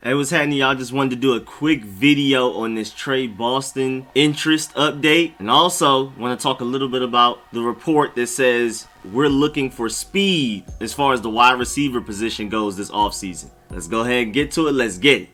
Hey, what's happening, y'all? Just wanted to do a quick video on this Tre Boston interest update, and also want to talk a little bit about the report that says we're looking for speed as far as the wide receiver position goes this offseason. Let's go ahead and get to it. Let's get it.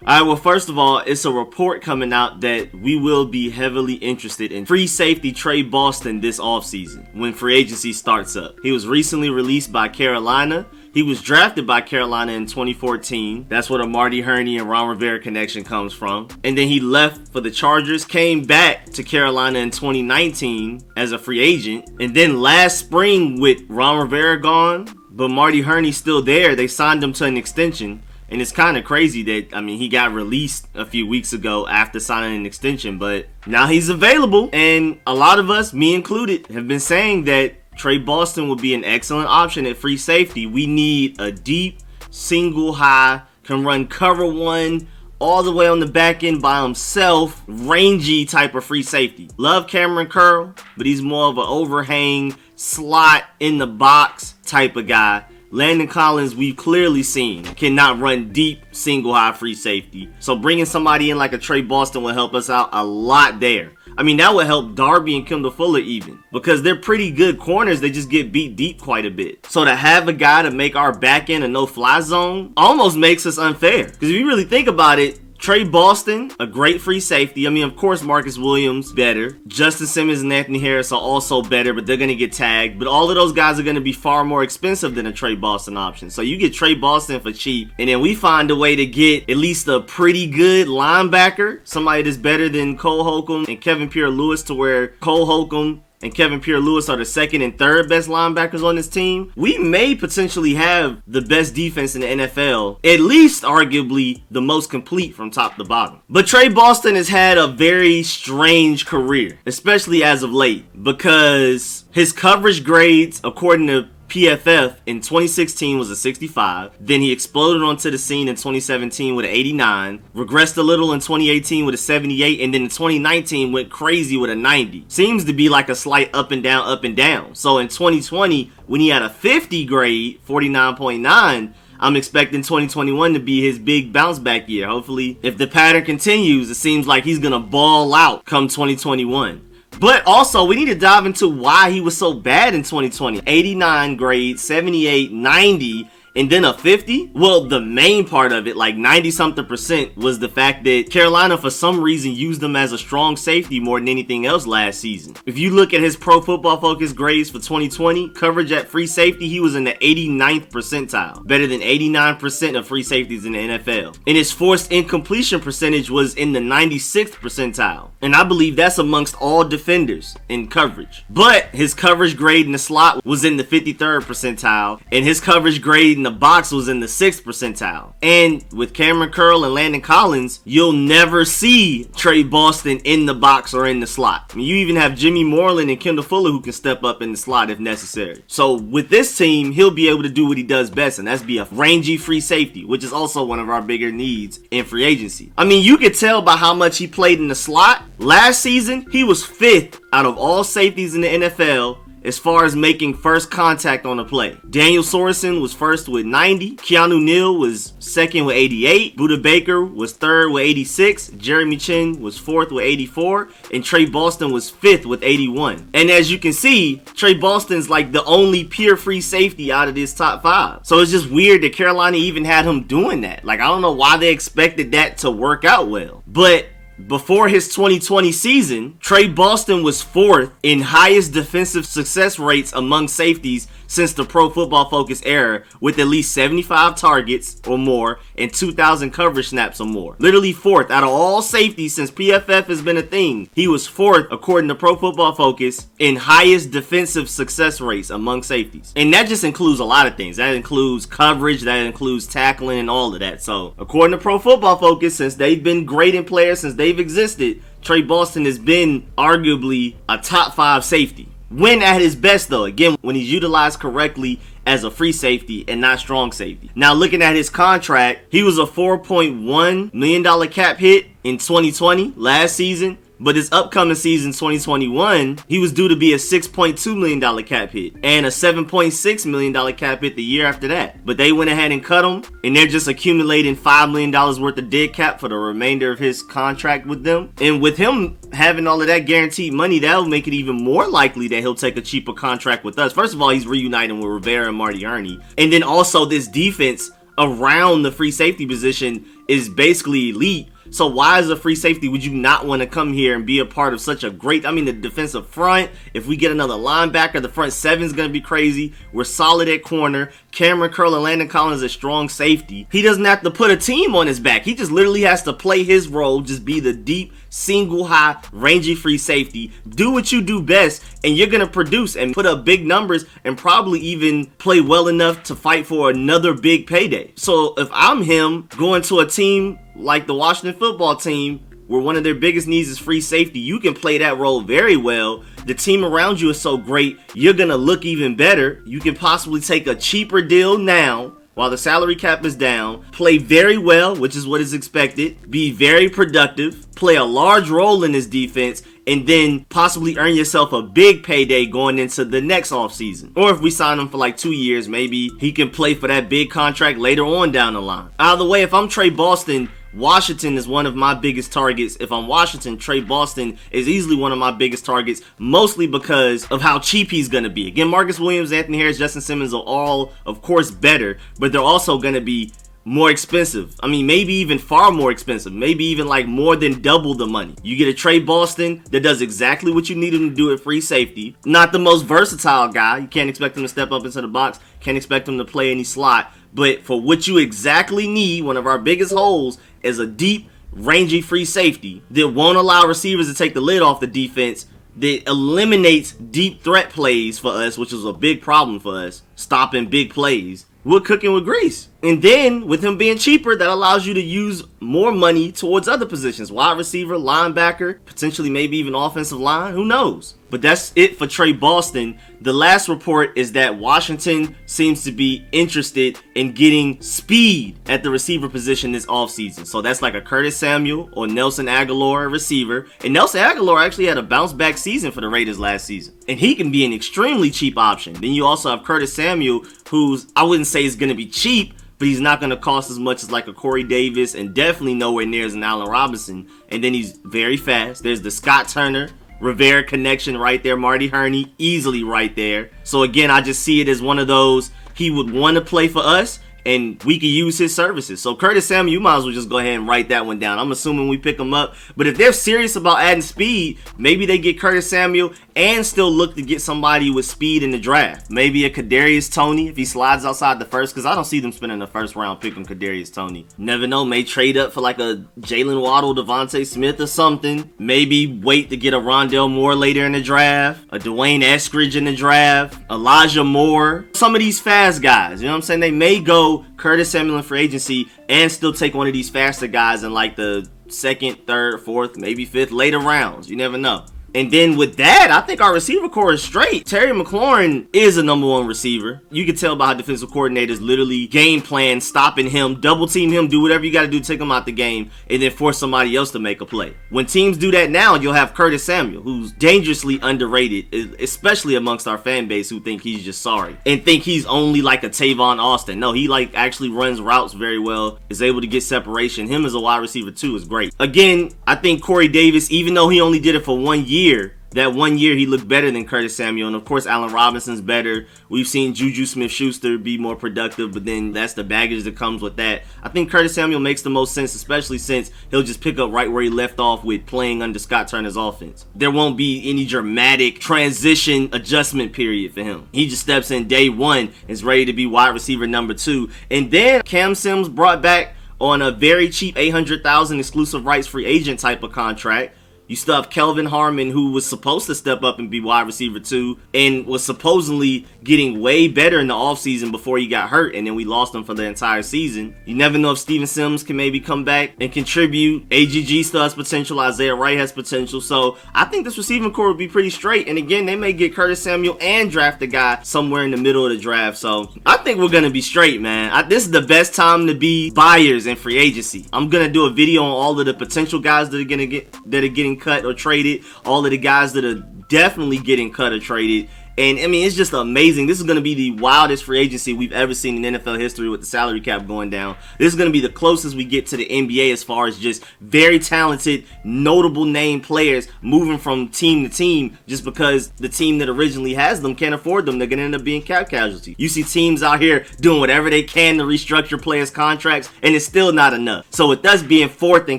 Alright, well, first of all, it's a report coming out that we will be heavily interested in free safety Tre Boston this offseason when free agency starts up. He was recently released by Carolina. He was drafted by Carolina in 2014. That's where the Marty Hurney and Ron Rivera connection comes from. And then he left for the Chargers, came back to Carolina in 2019 as a free agent. And then last spring with Ron Rivera gone, but Marty Hurney still there, they signed him to an extension. And it's kind of crazy that, he got released a few weeks ago after signing an extension, but now he's available. And a lot of us, me included, have been saying that Tre Boston would be an excellent option at free safety. We need a deep, single high, can run cover one all the way on the back end by himself, rangy type of free safety. Love Cameron Curl, but he's more of an overhang, slot in the box type of guy. Landon Collins, we've clearly seen, cannot run deep single high free safety. So bringing somebody in like a Tre Boston will help us out a lot there. That would help Darby and Kendall Fuller even, because they're pretty good corners. They just get beat deep quite a bit. So to have a guy to make our back end a no-fly zone almost makes us unfair. Because if you really think about it, Tre Boston, a great free safety. Of course, Marcus Williams, better. Justin Simmons and Anthony Harris are also better, but they're going to get tagged. But all of those guys are going to be far more expensive than a Tre Boston option. So you get Tre Boston for cheap, and then we find a way to get at least a pretty good linebacker, somebody that's better than Cole Holcomb and Kevin Pierre-Louis, to where Cole Holcomb and Kevin Pierre-Louis are the second and third best linebackers on this team. We may potentially have the best defense in the NFL, at least arguably the most complete from top to bottom. But Tre Boston has had a very strange career, especially as of late, because his coverage grades, according to PFF, in 2016 was a 65. Then he exploded onto the scene in 2017 with an 89. Regressed a little in 2018 with a 78. And then in 2019 went crazy with a 90. Seems to be like a slight up and down, up and down. So in 2020, when he had a 50 grade, 49.9, I'm expecting 2021 to be his big bounce back year. Hopefully, if the pattern continues, it seems like he's going to ball out come 2021. But also, we need to dive into why he was so bad in 2020. 89 grade, 78, 90, and then a 50? Well, the main part of it, like 90-something%, was the fact that Carolina, for some reason, used him as a strong safety more than anything else last season. If you look at his Pro Football Focus grades for 2020, coverage at free safety, he was in the 89th percentile. Better than 89% of free safeties in the NFL. And his forced incompletion percentage was in the 96th percentile. And I believe that's amongst all defenders in coverage. But his coverage grade in the slot was in the 53rd percentile, and his coverage grade in the box was in the 6th percentile. And with Cameron Curl and Landon Collins, you'll never see Tre Boston in the box or in the slot. You even have Jimmy Moreland and Kendall Fuller who can step up in the slot if necessary. So with this team, he'll be able to do what he does best, and that's be a rangy free safety, which is also one of our bigger needs in free agency. You could tell by how much he played in the slot. Last season, he was 5th out of all safeties in the NFL as far as making first contact on a play. Daniel Sorensen was first with 90. Keanu Neal was second with 88. Budda Baker was third with 86. Jeremy Chin was fourth with 84. And Tre Boston was fifth with 81. And as you can see, Tre Boston's like the only pure free safety out of this top 5. So it's just weird that Carolina even had him doing that. I don't know why they expected that to work out well. But before his 2020 season, Tre Boston was 4th in highest defensive success rates among safeties since the Pro Football Focus era, with at least 75 targets or more and 2,000 coverage snaps or more. Literally 4th out of all safeties since PFF has been a thing. He was 4th, according to Pro Football Focus, in highest defensive success rates among safeties. And that just includes a lot of things. That includes coverage, that includes tackling, and all of that. So, according to Pro Football Focus, since they've been grading players since they've existed, Tre Boston has been arguably a top 5 safety. When at his best, though, again, when he's utilized correctly as a free safety and not strong safety. Now looking at his contract, he was a $4.1 million cap hit in 2020, last season. But this upcoming season, 2021, he was due to be a $6.2 million cap hit and a $7.6 million cap hit the year after that. But they went ahead and cut him, and they're just accumulating $5 million worth of dead cap for the remainder of his contract with them. And with him having all of that guaranteed money, that'll make it even more likely that he'll take a cheaper contract with us. First of all, he's reuniting with Rivera and Marty Hurney. And then also this defense around the free safety position is basically elite. So why as a free safety would you not want to come here and be a part of such a great, I mean, the defensive front, if we get another linebacker, the front seven is going to be crazy. We're solid at corner. Cameron Curl and Landon Collins is strong safety. He doesn't have to put a team on his back. He just literally has to play his role, just be the deep, single high, rangy free safety. Do what you do best, and you're going to produce and put up big numbers and probably even play well enough to fight for another big payday. So if I'm him going to a team like the Washington football team, where one of their biggest needs is free safety, you can play that role very well. The team around you is so great, you're going to look even better. You can possibly take a cheaper deal now while the salary cap is down, play very well, which is what is expected, be very productive, play a large role in this defense, and then possibly earn yourself a big payday going into the next offseason. Or if we sign him for like 2 years, maybe he can play for that big contract later on down the line. Out of the way, if I'm Tre Boston, Washington is one of my biggest targets. If I'm Washington, Tre Boston is easily one of my biggest targets, mostly because of how cheap he's going to be. Again, Marcus Williams, Anthony Harris, Justin Simmons are all, of course, better, but they're also going to be more expensive. I mean, maybe even far more expensive. Maybe even like more than double the money. You get a Tre Boston that does exactly what you need him to do at free safety. Not the most versatile guy. You can't expect him to step up into the box. Can't expect him to play any slot. But for what you exactly need, one of our biggest holes is a deep, rangy free safety that won't allow receivers to take the lid off the defense, that eliminates deep threat plays for us, which is a big problem for us, stopping big plays. We're cooking with grease. And then, with him being cheaper, that allows you to use more money towards other positions. Wide receiver, linebacker, potentially maybe even offensive line. Who knows? But that's it for Tre Boston. The last report is that Washington seems to be interested in getting speed at the receiver position this offseason. So that's like a Curtis Samuel or Nelson Aguilar receiver. And Nelson Aguilar actually had a bounce back season for the Raiders last season. And he can be an extremely cheap option. Then you also have Curtis Samuel, who's, I wouldn't say is going to be cheap, but he's not going to cost as much as like a Corey Davis and definitely nowhere near as an Allen Robinson. And then he's very fast. There's the Scott Turner Rivera connection right there. Marty Hurney easily right there. So again, I just see it as one of those, he would want to play for us and we could use his services. So Curtis Samuel, you might as well just go ahead and write that one down. I'm assuming we pick him up. But if they're serious about adding speed, maybe they get Curtis Samuel and still look to get somebody with speed in the draft. Maybe a Kadarius Toney if he slides outside the first, because I don't see them spending the first round picking Kadarius Toney. Never know, may trade up for like a Jalen Waddle, Devontae Smith or something. Maybe wait to get a Rondell Moore later in the draft, a Dwayne Eskridge in the draft, Elijah Moore. Some of these fast guys, you know what I'm saying? They may go Curtis Samuel in free agency and still take one of these faster guys in like the second, third, fourth, maybe fifth, later rounds. You never know. And then with that, I think our receiver core is straight. Terry McLaurin is a number one receiver. You can tell by how defensive coordinators literally game plan, stopping him, double team him, do whatever you got to do to take him out the game, and then force somebody else to make a play. When teams do that now, you'll have Curtis Samuel, who's dangerously underrated, especially amongst our fan base who think he's just sorry and think he's only like a Tavon Austin. No, he like actually runs routes very well, is able to get separation. Him as a wide receiver too is great. Again, I think Corey Davis, even though he only did it for 1 year, that 1 year he looked better than Curtis Samuel, and of course Allen Robinson's better. We've seen Juju Smith-Schuster be more productive, but then that's the baggage that comes with that. I think Curtis Samuel makes the most sense, especially since he'll just pick up right where he left off with playing under Scott Turner's offense. There won't be any dramatic transition adjustment period for him. He just steps in day one and is ready to be wide receiver number 2. And then Cam Sims brought back on a very cheap $800,000 exclusive rights free agent type of contract. You still have Kelvin Harmon, who was supposed to step up and be wide receiver 2 and was supposedly getting way better in the offseason before he got hurt, and then we lost him for the entire season. You never know if Steven Sims can maybe come back and contribute. AGG still has potential. Isaiah Wright has potential. So I think this receiving core will be pretty straight. And again, they may get Curtis Samuel and draft a guy somewhere in the middle of the draft. So I think we're going to be straight, man. This is the best time to be buyers in free agency. I'm going to do a video on all of the potential guys that are getting cut or traded, all of the guys that are definitely getting cut or traded. And I mean, it's just amazing. This is going to be the wildest free agency we've ever seen in NFL history with the salary cap going down. This is going to be the closest we get to the NBA as far as just very talented, notable name players moving from team to team just because the team that originally has them can't afford them. They're going to end up being cap casualty. You see teams out here doing whatever they can to restructure players' contracts, and it's still not enough. So with us being fourth in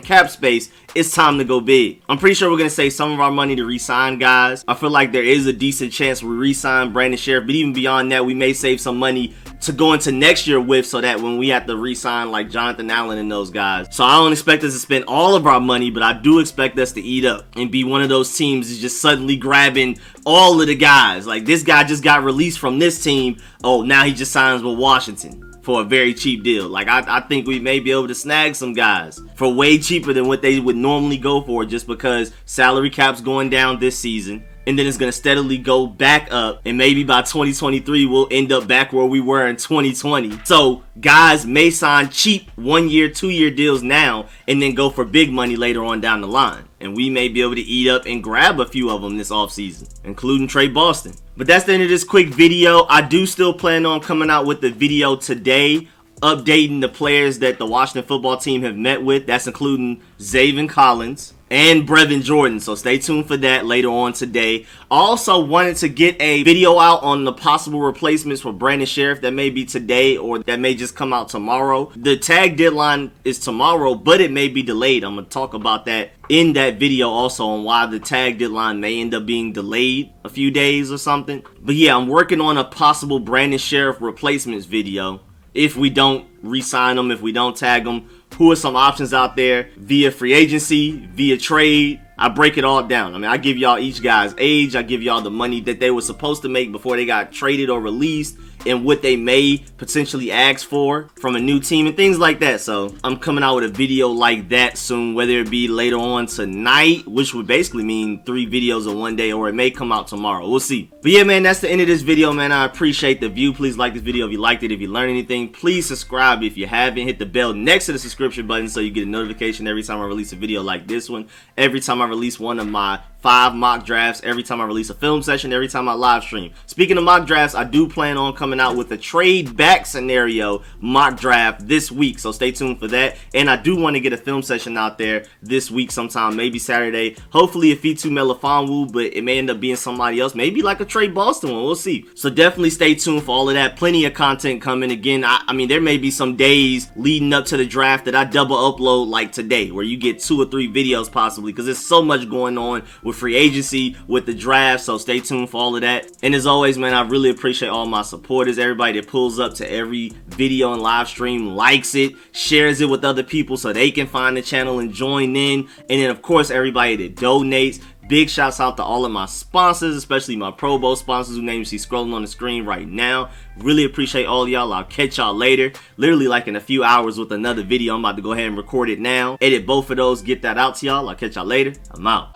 cap space, it's time to go big. I'm pretty sure we're going to save some of our money to re-sign guys. I feel like there is a decent chance we re-sign Brandon Sheriff, but even beyond that, we may save some money to go into next year with, so that when we have to re-sign like Jonathan Allen and those guys. So I don't expect us to spend all of our money, but I do expect us to eat up and be one of those teams that's just suddenly grabbing all of the guys. Like, this guy just got released from this team. Oh, now he just signs with Washington for a very cheap deal. Like, I think we may be able to snag some guys for way cheaper than what they would normally go for, just because salary cap's going down this season. And then it's going to steadily go back up. And maybe by 2023, we'll end up back where we were in 2020. So guys may sign cheap 1-year, 2-year deals now and then go for big money later on down the line. And we may be able to eat up and grab a few of them this offseason, including Tre Boston. But that's the end of this quick video. I do still plan on coming out with the video today, updating the players that the Washington football team have met with. That's including Zaven Collins and Brevin Jordan. So stay tuned for that later on today. I also wanted to get a video out on the possible replacements for Brandon Sheriff that may be today or that may just come out tomorrow. The tag deadline is tomorrow, but it may be delayed. I'm going to talk about that in that video also, on why the tag deadline may end up being delayed a few days or something. But yeah, I'm working on a possible Brandon Sheriff replacements video. If we don't re-sign them, if we don't tag them, who are some options out there via free agency, via trade? I break it all down. I mean, I give y'all each guy's age. I give y'all the money that they were supposed to make before they got traded or released, and what they may potentially ask for from a new team and things like that. So I'm coming out with a video like that soon, whether it be later on tonight, which would basically mean 3 videos in one day, or it may come out tomorrow. We'll see. But yeah, man, that's the end of this video, man. I appreciate the view. Please like this video if you liked it. If you learned anything, please subscribe if you haven't. Hit the bell next to the subscription button so you get a notification every time I release a video like this one, every time I release one of my 5 mock drafts, every time I release a film session, every time I live stream. Speaking of mock drafts, I do plan on coming out with a trade back scenario mock draft this week, so stay tuned for that. And I do want to get a film session out there this week sometime, maybe Saturday. Hopefully a Fitu Melifonwu, but it may end up being somebody else, maybe like a Tre Boston one. We'll see. So definitely stay tuned for all of that. Plenty of content coming. Again, I mean, there may be some days leading up to the draft that I double upload, like today, where you get 2 or 3 videos possibly, because there's so much going on with free agency, with the draft. So stay tuned for all of that. And as always, man, I really appreciate all my supporters, everybody that pulls up to every video and live stream, likes it, shares it with other people so they can find the channel and join in. And then of course everybody that donates. Big shouts out to all of my sponsors, especially my Pro Bowl sponsors, whose names you see scrolling on the screen right now. Really appreciate all y'all. I'll catch y'all later, literally like in a few hours, with another video. I'm about to go ahead and record it now, edit both of those, get that out to y'all. I'll catch y'all later. I'm out.